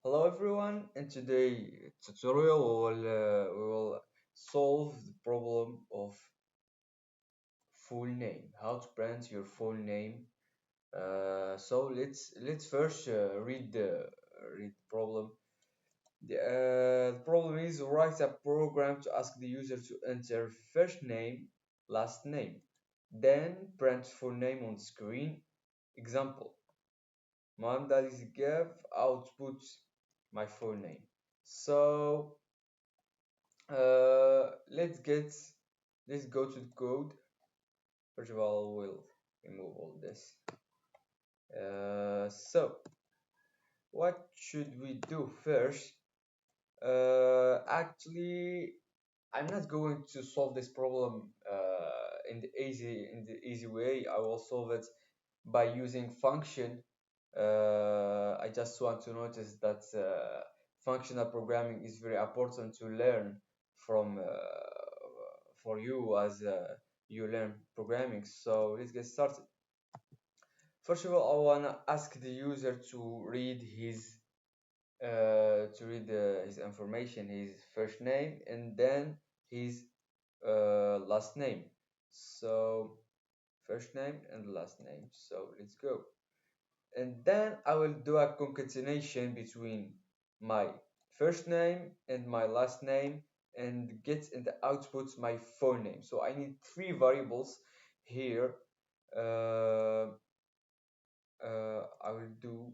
Hello everyone. In today's tutorial we will solve the problem of full name. How to pronounce your full name. So let's first read the problem. The problem is write a program to ask the user to enter first name, last name, then print full name on screen. Example: Mohammed Ali Zigab output my full name. So let's get let's go to the code. First of all, we'll remove all this. So what should we do first? Actually, I'm not going to solve this problem in the easy way. I will solve it by using function. I just want to notice that functional programming is very important to learn from for you as you learn programming. So let's get started. First of all, I wanna ask the user to read his information, his first name, and then his last name. So first name and last name. So let's go. And then I will do a concatenation between my first name and my last name and get in the output my full name. So I need three variables here. Uh, uh, I will do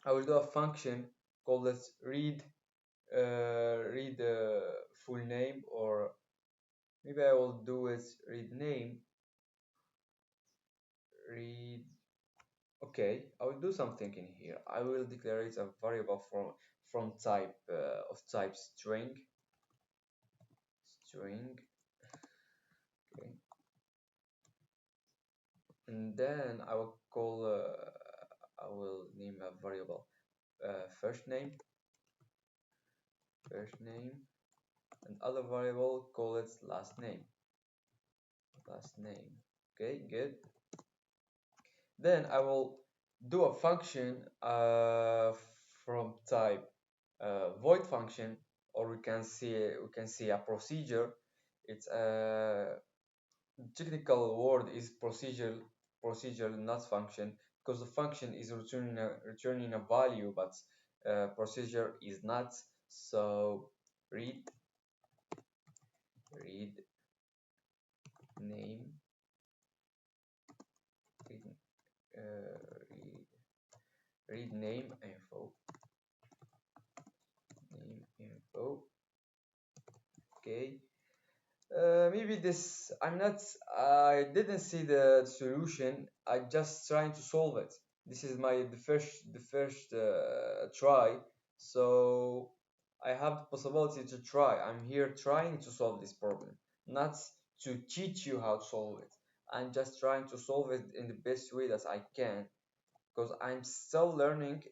I will do a function called as read full name, or maybe I will do it read name read. Okay, I will do something in here. I will declare it a variable from type of type string. Okay, and then I will name a variable first name, and other variable call it last name. Okay, good. Then I will do a function from type void function, or we can see a procedure. It's a technical word is procedure, not function, because the function is returning a value, but procedure is not. So read name read, read, read name info. Okay. Maybe this I didn't see the solution. I just trying to solve it. This is the first try. So I have the possibility to try. I'm here trying to solve this problem, not to teach you how to solve it. I'm just trying to solve it in the best way that I can, because I'm still learning.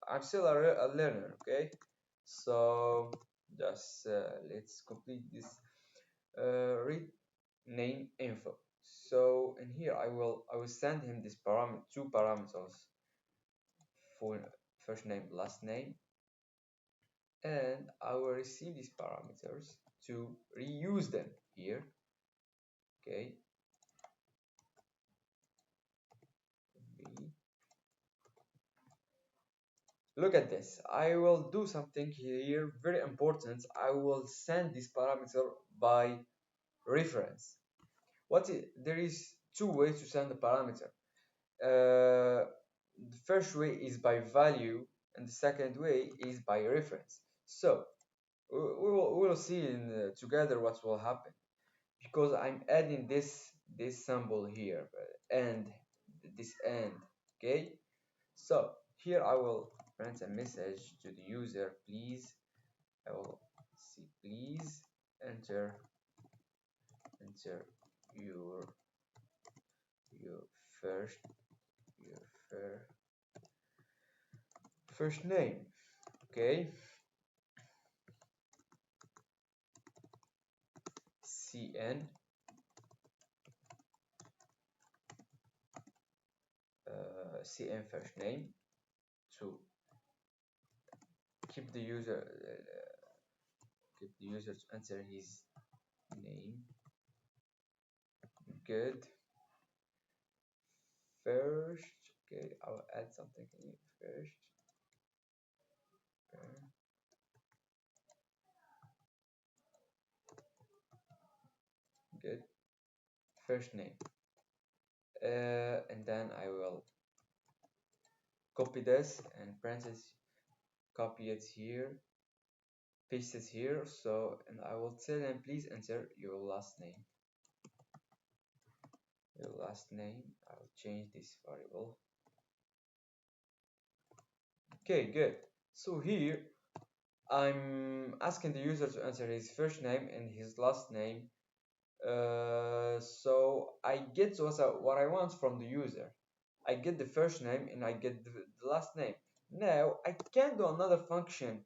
I'm still a learner. Okay. So just let's complete this read name info. So in here I will send him this two parameters, full first name, last name, and I will receive these parameters to reuse them here. Okay. Look at this. I will do something here very important. I will send this parameter by reference. There is two ways to send the parameter. The first way is by value, and the second way is by reference. So we will see together what will happen, because I'm adding this symbol here, and this end. Okay. So here I will print a message to the user. Please, I will see. Please enter your your first your first name. Okay. cn cn first name to keep the user keep the user to enter his name. Good. First, okay, I'll add something in first. Okay. Good. First name. And then I will copy this and parentheses, copy it here, paste it here. So, and I will tell them, please enter your last name. Your last name. I'll change this variable. Okay, good. So here I'm asking the user to enter his first name and his last name. So I get what I want from the user. I get the first name and I get the last name. Now I can do another function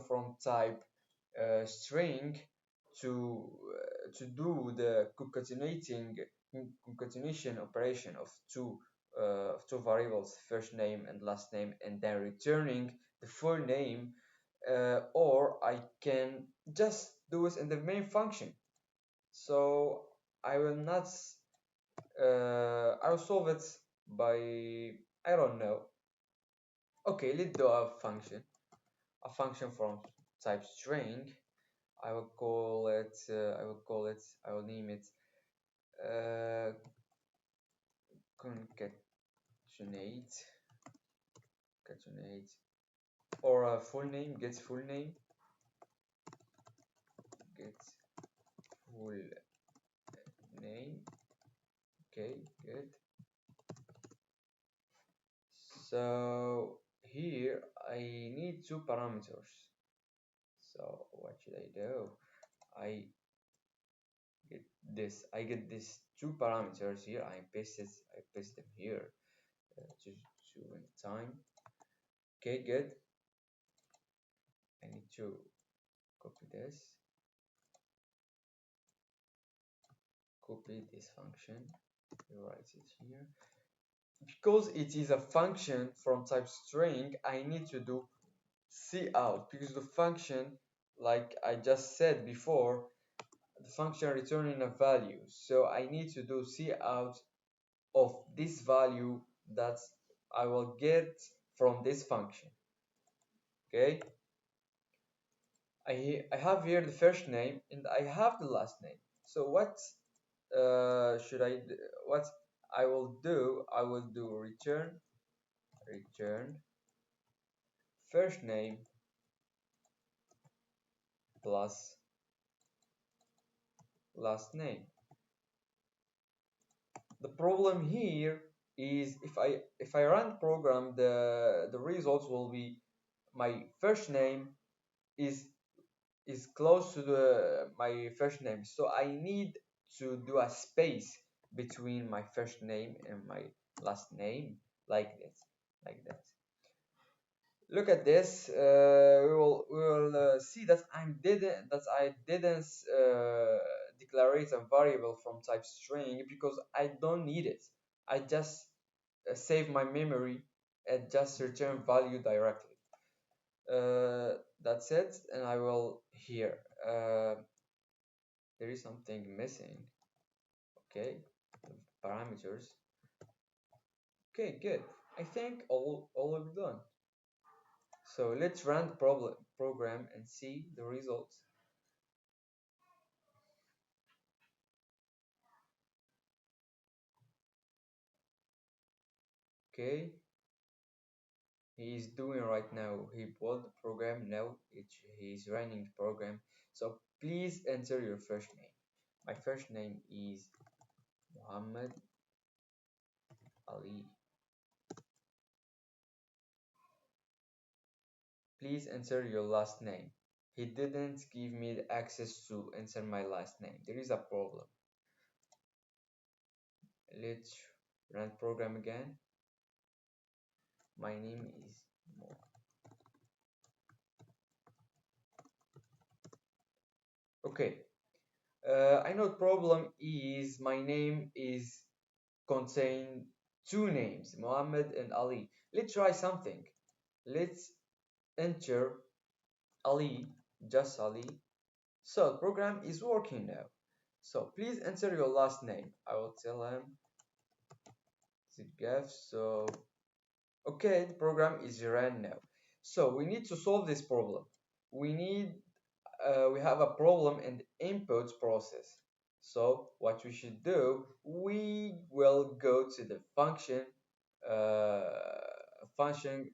from type string to do the concatenation operation of two variables, first name and last name, and then returning the full name. Or I can just do it in the main function. So I will not. I will solve it by, I don't know. Okay, let's do a function from type string. I will call it. I will name it concatenate. Concatenate. Or a full name. Gets full name. Gets full name. Okay, good. So here I need two parameters. So what should I do? I I get these two parameters here. I paste them here to win time. Okay, good. I need to copy this, copy this function, write it here. Because it is a function from type string, I need to do cout, because the function, like I just said before, the function returning a value. So I need to do cout of this value that I will get from this function. Okay, I have here the first name and I have the last name. So what should I do? What I will do? I will do return first name plus last name. The problem here is if I run the program, the results will be my first name is close to my first name, so I need to do a space between my first name and my last name, like this, like that. Look at this. We will see that I didn't declare a variable from type string because I don't need it. I just save my memory and just return value directly. That's it, and I will here. There is something missing. Okay, parameters. Okay, good. I think all will be done. So let's run the program and see the results. Okay, he is doing right now. He bought the program. Now he's running the program. So please enter your first name. My first name is Muhammad Ali. Please enter your last name. He didn't give me the access to enter my last name. There is a problem. Let's run program again. My name is Mo. Okay. I know the problem is my name is contain two names, Muhammad and Ali. Let's try something. Let's enter Ali, just Ali. So the program is working now. So please enter your last name. I will tell him the gap. So okay, the program is ran now. So we need to solve this problem. We need we have a problem in the input process. So what we should do, we will go to the uh, function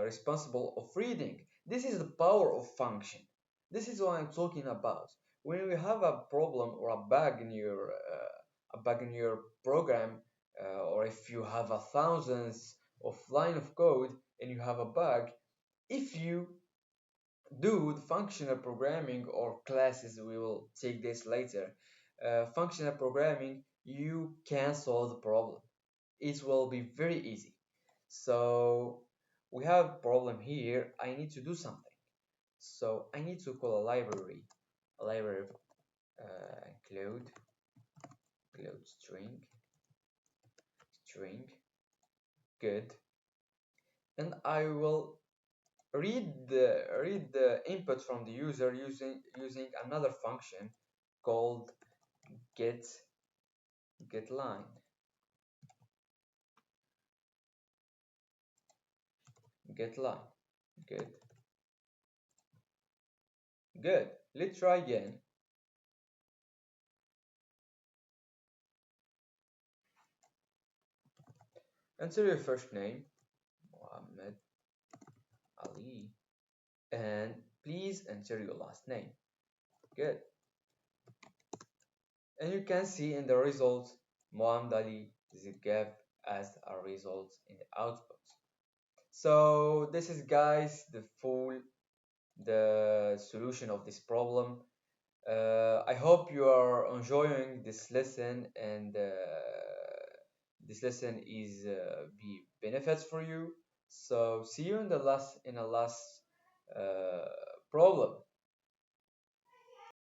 responsible of reading. This is the power of function. This is what I'm talking about. When you have a problem or a bug in your program, or if you have a thousands of line of code and you have a bug, if you do the functional programming or classes, we will take this later. Functional programming, you can solve the problem. It will be very easy. So we have a problem here. I need to do something. So I need to call a library include string good, and I will read the input from the user using another function called get getLine. Getline. Good. Good. Let's try again. Enter your first name, Mohammed Ali, and please enter your last name. Good. And you can see in the results, Mohammed Ali is a gap as a result in the output. So this is, guys, the solution of this problem. I hope you are enjoying this lesson, and this lesson is be benefits for you. So see you in the last uh, problem.